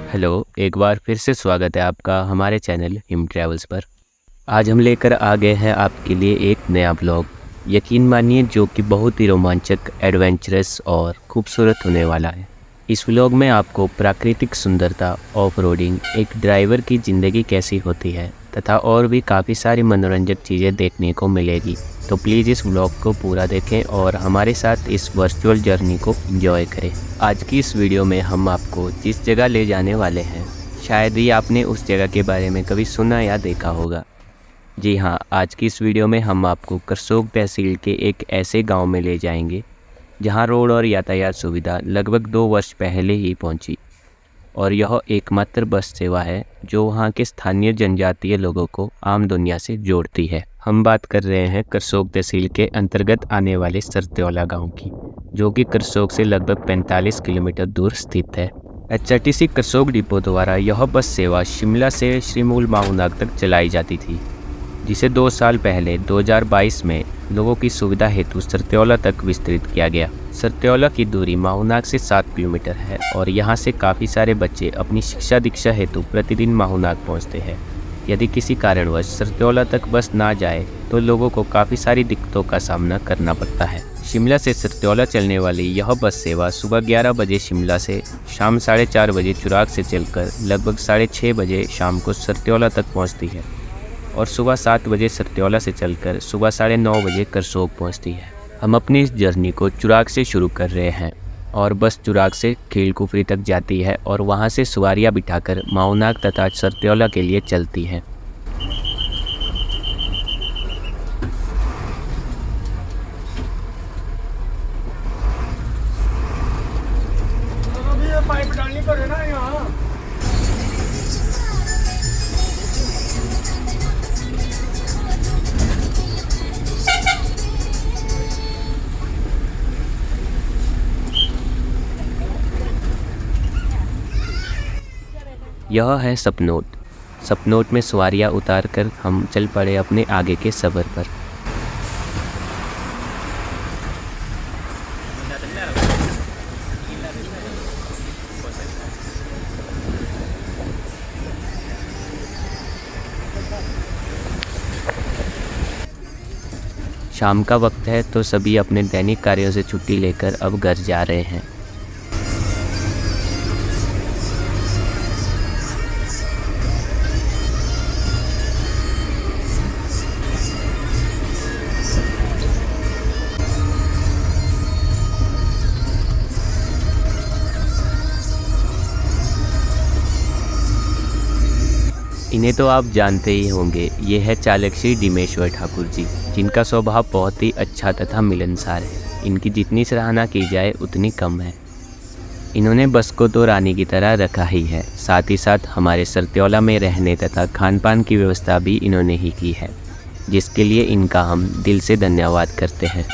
Hello, एक बार फिर से स्वागत है आपका हमारे चैनल हिम ट्रैवल्स पर। आज हम लेकर आ गए हैं आपके लिए एक नया ब्लॉग। यकीन मानिए जो कि बहुत ही रोमांचक, एडवेंचरस और खूबसूरत होने वाला है। इस व्लॉग में आपको प्राकृतिक सुंदरता, ऑफ रोडिंग, एक ड्राइवर की ज़िंदगी कैसी होती है तथा और भी काफ़ी सारी मनोरंजक चीज़ें देखने को मिलेगी। तो प्लीज़ इस व्लॉग को पूरा देखें और हमारे साथ इस वर्चुअल जर्नी को एंजॉय करें। आज की इस वीडियो में हम आपको जिस जगह ले जाने वाले हैं, शायद ही आपने उस जगह के बारे में कभी सुना या देखा होगा। जी हाँ, आज की इस वीडियो में हम आपको करसोग तहसील के एक ऐसे गांव में ले जाएंगे जहां रोड और यातायात सुविधा लगभग 2 वर्ष पहले ही पहुंची और यह एकमात्र बस सेवा है जो वहां के स्थानीय जनजातीय लोगों को आम दुनिया से जोड़ती है। हम बात कर रहे हैं करसोग तहसील के अंतर्गत आने वाले सरत्योला गांव की, जो कि करसोग से लगभग 45 किलोमीटर दूर स्थित है। HRTC करसोग डिपो द्वारा यह बस सेवा शिमला से श्रीमूल माहूनाग तक चलाई जाती थी, जिसे 2 साल पहले 2022 में लोगों की सुविधा हेतु सरत्योला तक विस्तृत किया गया। सरत्योला की दूरी माहूनाग से 7 किलोमीटर है और यहाँ से काफ़ी सारे बच्चे अपनी शिक्षा दीक्षा हेतु प्रतिदिन माहूनाग पहुँचते हैं। यदि किसी कारणवश सरत्योला तक बस ना जाए तो लोगों को काफ़ी सारी दिक्कतों का सामना करना पड़ता है। शिमला से सरत्योला चलने वाली यह बस सेवा सुबह 11 बजे शिमला से, शाम 4:30 बजे चुराग से चलकर लगभग 6:30 बजे शाम को सरत्योला तक पहुँचती है और सुबह 7 बजे सरत्योला से चलकर सुबह 9:30 बजे करसोग पहुंचती है। हम अपनी इस जर्नी को चुराग से शुरू कर रहे हैं और बस चुराग से खीलकुफरी तक जाती है और वहां से सवारियां बिठाकर माहूनाग तथा सरत्योला के लिए चलती है। पाइप डालनी पड़े ना यहाँ। यह है सपनोट। सपनोट में सवारियां उतार कर हम चल पड़े अपने आगे के सफ़र पर। शाम का वक्त है तो सभी अपने दैनिक कार्यों से छुट्टी लेकर अब घर जा रहे हैं। इन्हें तो आप जानते ही होंगे, ये है चालक श्री डिमेश्वर ठाकुर जी, जिनका स्वभाव बहुत ही अच्छा तथा मिलनसार है। इनकी जितनी सराहना की जाए उतनी कम है। इन्होंने बस को तो रानी की तरह रखा ही है, साथ ही साथ हमारे सरत्योला में रहने तथा खान पान की व्यवस्था भी इन्होंने ही की है, जिसके लिए इनका हम दिल से धन्यवाद करते हैं।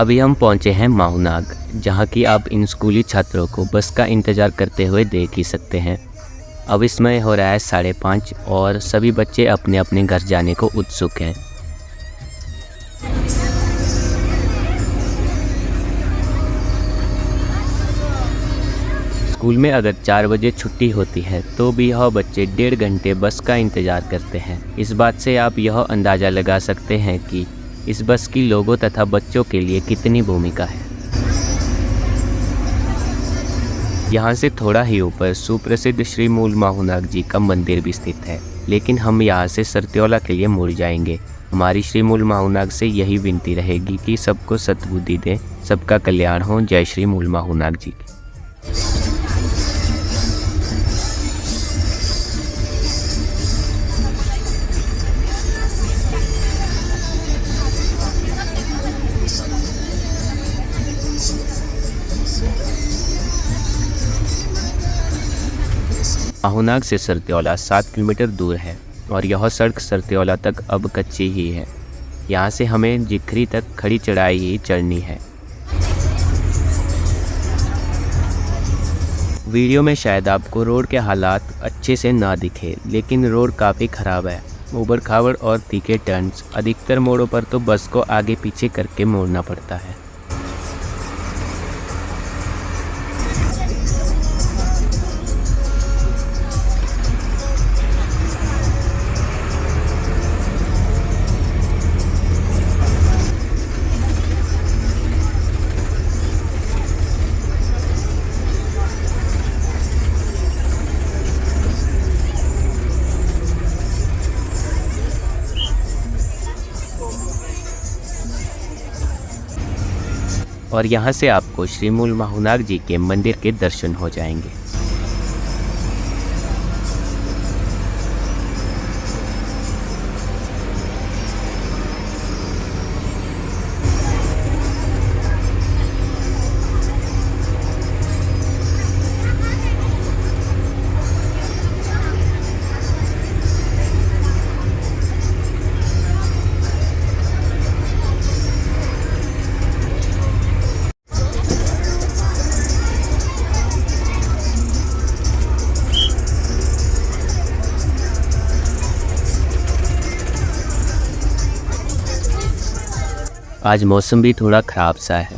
अभी हम पहुंचे हैं माहूनाग, जहां की आप इन स्कूली छात्रों को बस का इंतज़ार करते हुए देख ही सकते हैं। अब इस समय हो रहा है 5:30 और सभी बच्चे अपने अपने घर जाने को उत्सुक हैं। स्कूल में अगर 4 बजे छुट्टी होती है तो भी यह बच्चे 1.5 घंटे बस का इंतज़ार करते हैं। इस बात से आप यह अंदाज़ा लगा सकते हैं कि इस बस की लोगों तथा बच्चों के लिए कितनी भूमिका है। यहाँ से थोड़ा ही ऊपर सुप्रसिद्ध श्री मूल माहूनाग जी का मंदिर भी स्थित है, लेकिन हम यहाँ से सरत्योला के लिए मुड़ जाएंगे। हमारी श्री मूल माहूनाग से यही विनती रहेगी कि सबको सद्बुद्धि दें, सबका कल्याण हो। जय श्री मूल माहूनाग जी की। माहूनाग से सरत्योला 7 किलोमीटर दूर है और यह सड़क सरत्योला तक अब कच्ची ही है। यहाँ से हमें जिखरी तक खड़ी चढ़ाई ही चढ़नी है। वीडियो में शायद आपको रोड के हालात अच्छे से ना दिखे, लेकिन रोड काफ़ी ख़राब है। ऊबड़ खाबड़ और तीखे टर्न्स, अधिकतर मोड़ों पर तो बस को आगे पीछे करके मोड़ना पड़ता है। और यहाँ से आपको श्री मूल माहुनाग जी के मंदिर के दर्शन हो जाएंगे। आज मौसम भी थोड़ा ख़राब सा है।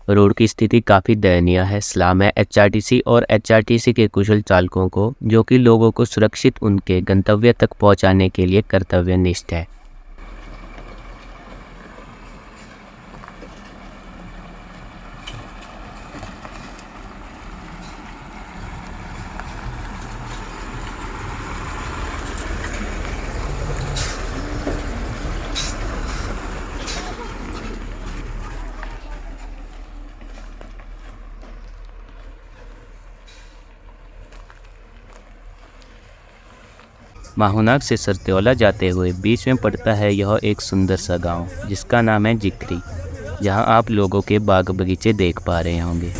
रोड की स्थिति काफ़ी दयनीय है। सलाम है एचआरटीसी और एचआरटीसी के कुशल चालकों को, जो कि लोगों को सुरक्षित उनके गंतव्य तक पहुंचाने के लिए कर्तव्यनिष्ठ है। माहुनाग से सरत्योला जाते हुए बीच में पड़ता है यह एक सुंदर सा गांव, जिसका नाम है जिक्री, जहां आप लोगों के बाग बगीचे देख पा रहे होंगे।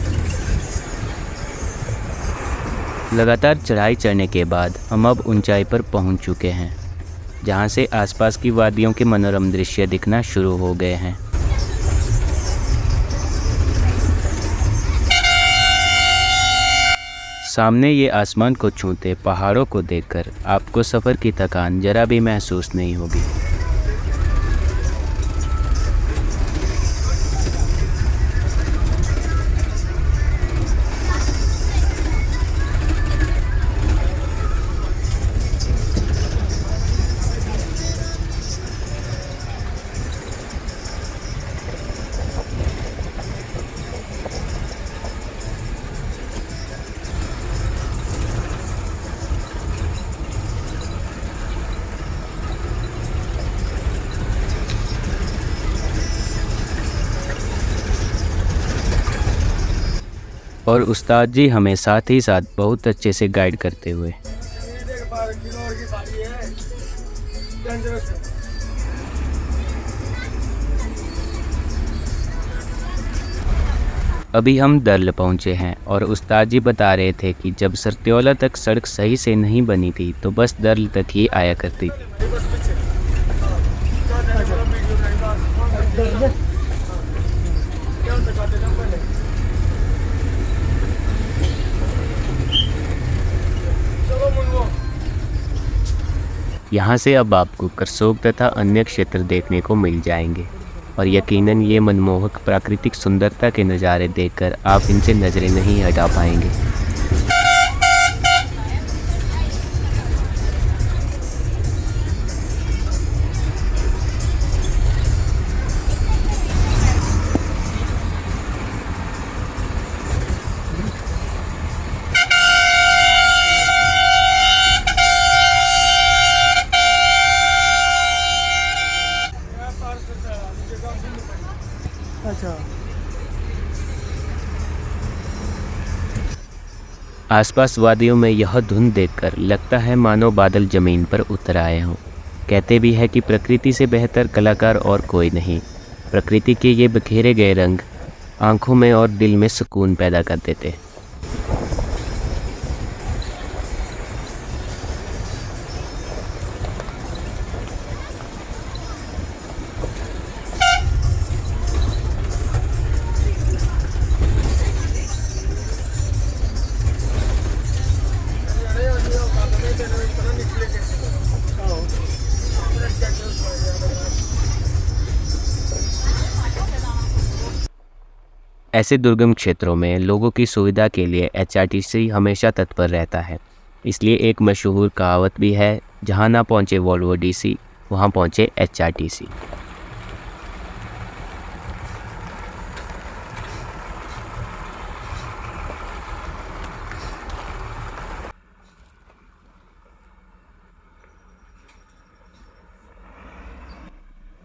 लगातार चढ़ाई चढ़ने के बाद हम अब ऊंचाई पर पहुंच चुके हैं, जहां से आसपास की वादियों के मनोरम दृश्य दिखना शुरू हो गए हैं। सामने ये आसमान को छूते पहाड़ों को देखकर आपको सफ़र की थकान जरा भी महसूस नहीं होगी। और उस्ताद जी हमें साथ ही साथ बहुत अच्छे से गाइड करते हुए। अभी हम दर्ल पहुंचे हैं और उस्ताद जी बता रहे थे कि जब सरत्योला तक सड़क सही से नहीं बनी थी तो बस दर्ल तक ही आया करती थी। यहाँ से अब आपको करसोग तथा अन्य क्षेत्र देखने को मिल जाएंगे और यकीनन ये मनमोहक प्राकृतिक सुंदरता के नज़ारे देखकर आप इनसे नज़रें नहीं हटा पाएंगे। अच्छा, आसपास वादियों में यह धुंध देखकर लगता है मानो बादल जमीन पर उतर आए हों। कहते भी है कि प्रकृति से बेहतर कलाकार और कोई नहीं। प्रकृति के ये बिखेरे गए रंग आंखों में और दिल में सुकून पैदा कर देते। ऐसे दुर्गम क्षेत्रों में लोगों की सुविधा के लिए एचआरटीसी हमेशा तत्पर रहता है। इसलिए एक मशहूर कहावत भी है, जहां ना पहुंचे वोल्वो डीसी वहां पहुंचे एचआरटीसी।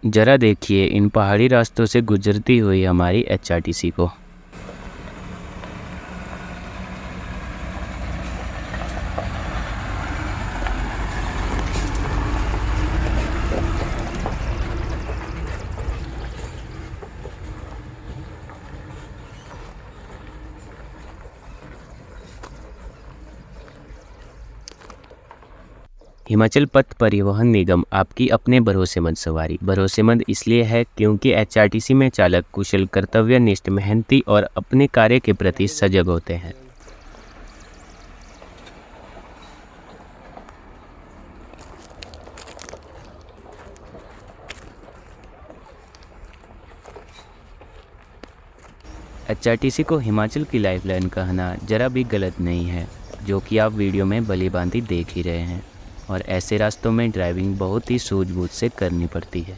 जरा देखिए इन पहाड़ी रास्तों से गुजरती हुई हमारी एचआरटीसी को। हिमाचल पथ परिवहन निगम आपकी अपने भरोसेमंद सवारी। भरोसेमंद इसलिए है क्योंकि एचआरटीसी में चालक कुशल, कर्तव्यनिष्ठ, मेहनती और अपने कार्य के प्रति सजग होते हैं। एचआरटीसी को हिमाचल की लाइफलाइन कहना जरा भी गलत नहीं है, जो कि आप वीडियो में भली-भांति देख ही रहे हैं। और ऐसे रास्तों में ड्राइविंग बहुत ही सूझबूझ से करनी पड़ती है।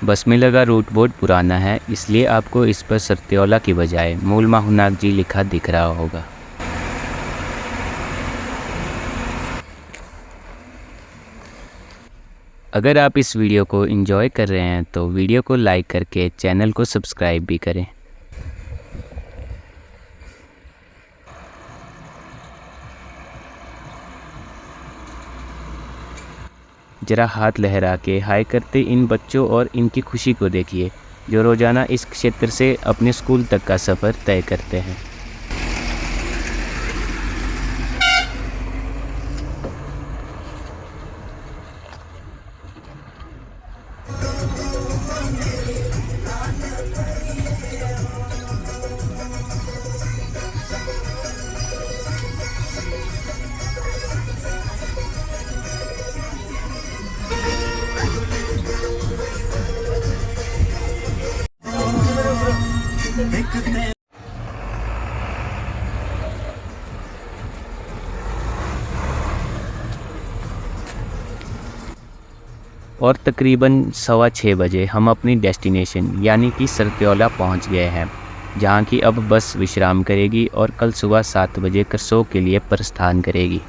बस में लगा रूट बोर्ड पुराना है, इसलिए आपको इस पर सरत्योला की बजाय मूल माहुनाग जी लिखा दिख रहा होगा। अगर आप इस वीडियो को एंजॉय कर रहे हैं तो वीडियो को लाइक करके चैनल को सब्सक्राइब भी करें। जरा हाथ लहरा के हाय करते इन बच्चों और इनकी खुशी को देखिए, जो रोज़ाना इस क्षेत्र से अपने स्कूल तक का सफ़र तय करते हैं। और तकरीबन 6:15 बजे हम अपनी डेस्टिनेशन यानी कि सरत्योला पहुंच गए हैं, जहां की अब बस विश्राम करेगी और कल सुबह 7 बजे करसोग के लिए प्रस्थान करेगी।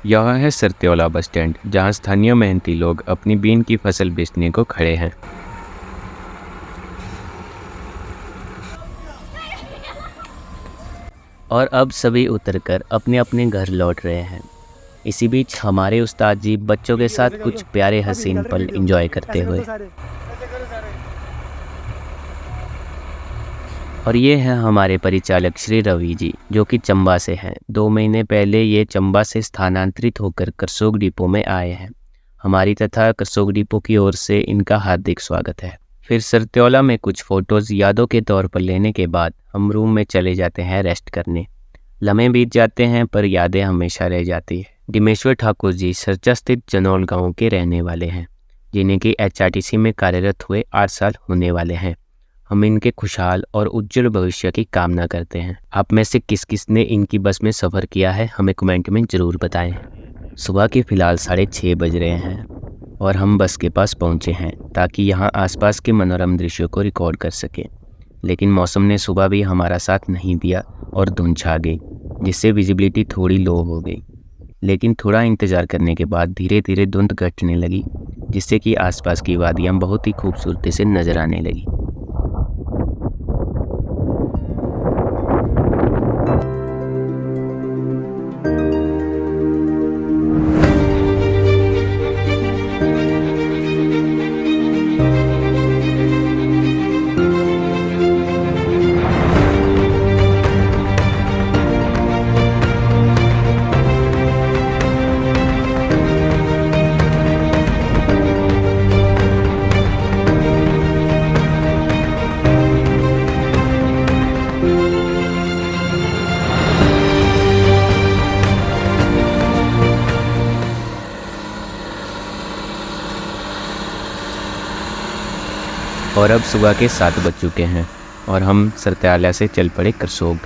यह है सरत्योला बस स्टैंड, जहां स्थानीय मेहनती लोग अपनी बीन की फसल बेचने को खड़े हैं। और अब सभी उतरकर अपने अपने घर लौट रहे हैं। इसी बीच हमारे उस्ताद जी बच्चों के साथ कुछ प्यारे हसीन पल एंजॉय करते हुए। और ये हैं हमारे परिचालक श्री रवि जी, जो कि चंबा से हैं। 2 महीने पहले ये चंबा से स्थानांतरित होकर करसोग डिपो में आए हैं। हमारी तथा करसोग डिपो की ओर से इनका हार्दिक स्वागत है। फिर सरत्योला में कुछ फ़ोटोज़ यादों के तौर पर लेने के बाद हम रूम में चले जाते हैं रेस्ट करने। लम्हे बीत जाते हैं पर यादें हमेशा रह जाती है। डिमेश्वर ठाकुर जी सरचा स्थित जनौल गाँव के रहने वाले हैं, जिन्हें कि एचआरटीसी में कार्यरत हुए 8 साल होने वाले हैं। हम इनके खुशहाल और उज्जवल भविष्य की कामना करते हैं। आप में से किस किस ने इनकी बस में सफ़र किया है, हमें कमेंट में ज़रूर बताएं। सुबह के फ़िलहाल 6:30 बज रहे हैं और हम बस के पास पहुंचे हैं ताकि यहां आसपास के मनोरम दृश्यों को रिकॉर्ड कर सकें। लेकिन मौसम ने सुबह भी हमारा साथ नहीं दिया और धुंध छा गई, जिससे विजिबिलिटी थोड़ी लो हो गई। लेकिन थोड़ा इंतज़ार करने के बाद धीरे धीरे धुंध घटने लगी, जिससे कि आसपास की वादियाँ बहुत ही खूबसूरती से नज़र आने लगी। और अब सुबह के 7 बज चुके हैं और हम सरत्याला से चल पड़े करसोग।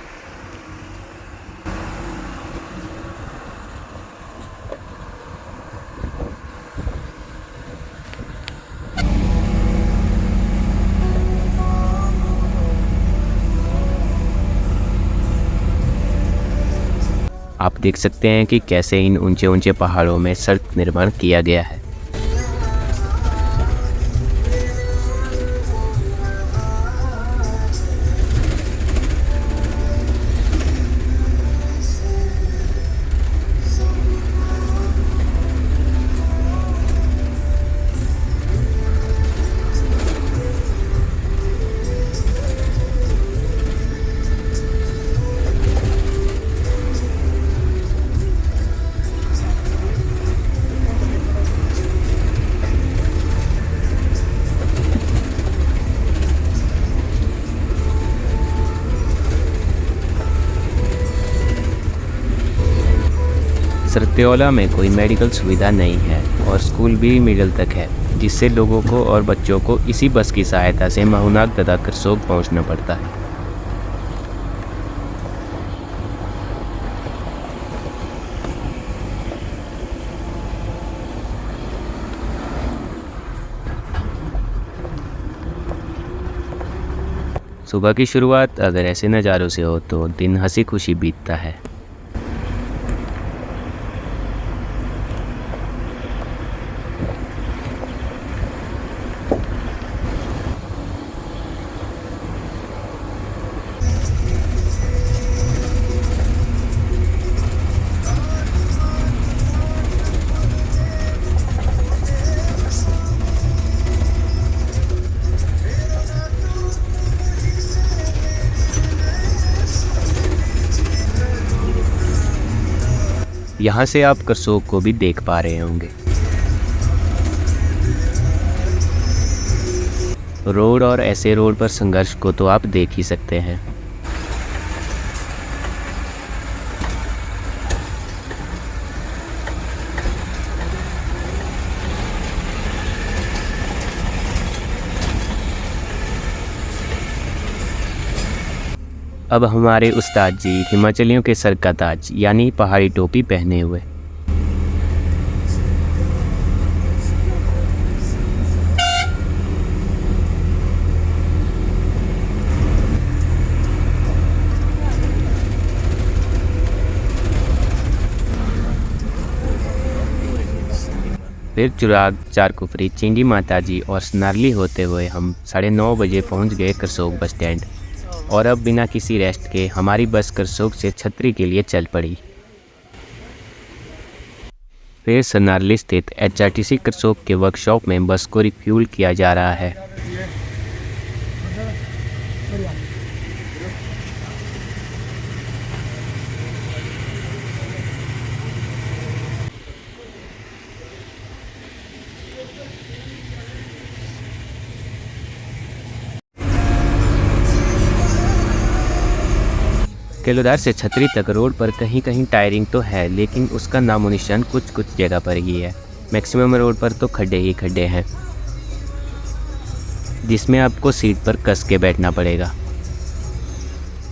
आप देख सकते हैं कि कैसे इन ऊंचे ऊंचे पहाड़ों में सड़क निर्माण किया गया है। सरत्योला में कोई मेडिकल सुविधा नहीं है और स्कूल भी मिडिल तक है, जिससे लोगों को और बच्चों को इसी बस की सहायता से महुनाग तथा करसोग पहुंचना पड़ता है। सुबह की शुरुआत अगर ऐसे नज़ारों से हो तो दिन हंसी खुशी बीतता है। यहाँ से आप करसोग को भी देख पा रहे होंगे। रोड और ऐसे रोड पर संघर्ष को तो आप देख ही सकते हैं। अब हमारे उस्ताद जी हिमाचलियों के सर का ताज यानी पहाड़ी टोपी पहने हुए। फिर चुराग, चारकुफरी, चिंडी माताजी और स्नारली होते हुए हम 9:30 बजे पहुंच गए करसोग बस स्टैंड। और अब बिना किसी रेस्ट के हमारी बस करसोग से छतरी के लिए चल पड़ी। फिर स्नारली स्थित HRTC करसोग के वर्कशॉप में बस को रिफ्यूल किया जा रहा है। केलोदार से छतरी तक रोड पर कहीं कहीं टायरिंग तो है, लेकिन उसका नामो निशान कुछ कुछ जगह पर ही है। मैक्सिमम रोड पर तो खड्डे ही खड्डे हैं, जिसमें आपको सीट पर कस के बैठना पड़ेगा।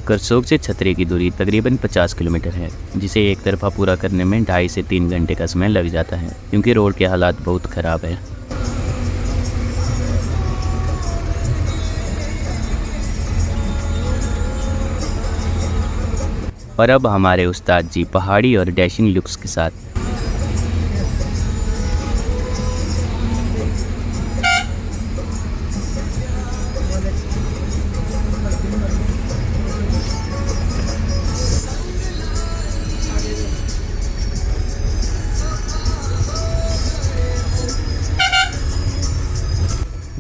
करसोग से छतरी की दूरी तकरीबन 50 किलोमीटर है, जिसे एक तरफा पूरा करने में 2.5 से 3 घंटे का समय लग जाता है, क्योंकि रोड के हालात बहुत ख़राब है। और अब हमारे उस्ताद जी पहाड़ी और डैशिंग लुक्स के साथ।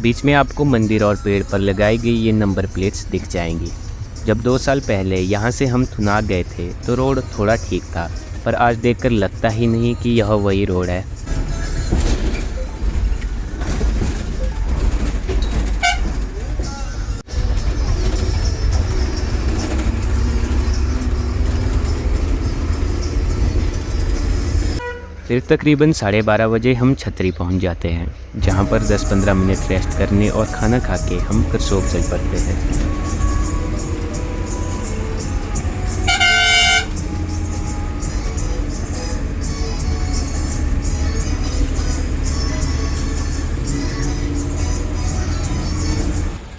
बीच में आपको मंदिर और पेड़ पर लगाई गई ये नंबर प्लेट्स दिख जाएंगी। जब 2 साल पहले यहाँ से हम थुना गए थे तो रोड थोड़ा ठीक था, पर आज देखकर लगता ही नहीं कि यह वही रोड है। फिर तकरीबन 12:30 बजे हम छतरी पहुंच जाते हैं, जहां पर 10-15 मिनट रेस्ट करने और खाना खा के हम करसोग चल पड़ते हैं।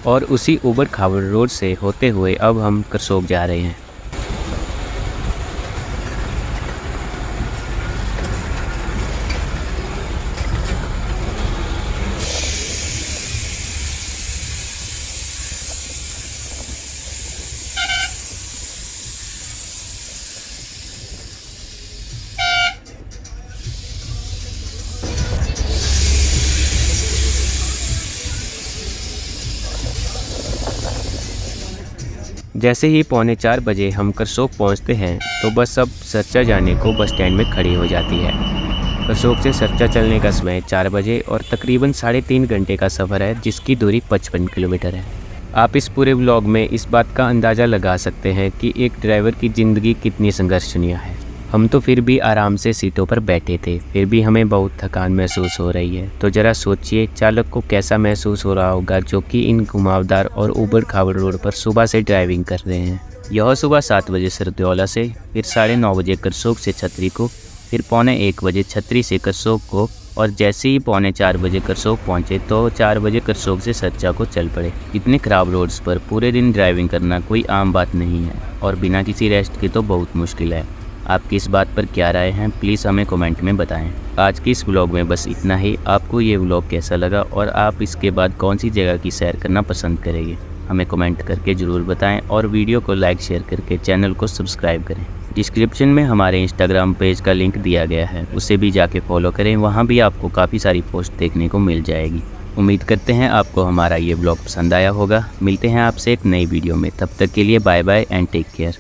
और उसी ऊबड़ खाबड़ रोड से होते हुए अब हम करसोग जा रहे हैं। जैसे ही 3:45 बजे हम करसोग पहुंचते हैं तो बस अब सरचा जाने को बस स्टैंड में खड़ी हो जाती है। करसोग से सरचा चलने का समय 4 बजे और तकरीबन 3.5 घंटे का सफ़र है, जिसकी दूरी 55 किलोमीटर है। आप इस पूरे व्लॉग में इस बात का अंदाज़ा लगा सकते हैं कि एक ड्राइवर की ज़िंदगी कितनी संघर्षणीय है। हम तो फिर भी आराम से सीटों पर बैठे थे, फिर भी हमें बहुत थकान महसूस हो रही है। तो ज़रा सोचिए चालक को कैसा महसूस हो रहा होगा, जो कि इन घुमावदार और ऊबड़ खाबड़ रोड पर सुबह से ड्राइविंग कर रहे हैं। यह सुबह 7 बजे सरदौला से, फिर 9:30 बजे करसोग से छतरी को, फिर 1:45 बजे छतरी से करसोग को, और जैसे ही 3:45 बजे करसोग पहुँचे तो 4 बजे करसोग से सरचा को चल पड़े। इतने ख़राब रोड्स पर पूरे दिन ड्राइविंग करना कोई आम बात नहीं है, और बिना किसी रेस्ट के तो बहुत मुश्किल है। आपकी इस बात पर क्या राय है, प्लीज़ हमें कमेंट में बताएं। आज की इस व्लॉग में बस इतना ही। आपको ये व्लॉग कैसा लगा और आप इसके बाद कौन सी जगह की सैर करना पसंद करेंगे, हमें कमेंट करके ज़रूर बताएं, और वीडियो को लाइक शेयर करके चैनल को सब्सक्राइब करें। डिस्क्रिप्शन में हमारे इंस्टाग्राम पेज का लिंक दिया गया है, उसे भी जाके फॉलो करें, वहाँ भी आपको काफ़ी सारी पोस्ट देखने को मिल जाएगी। उम्मीद करते हैं आपको हमारा ये व्लॉग पसंद आया होगा। मिलते हैं आपसे एक नई वीडियो में, तब तक के लिए bye bye and take care.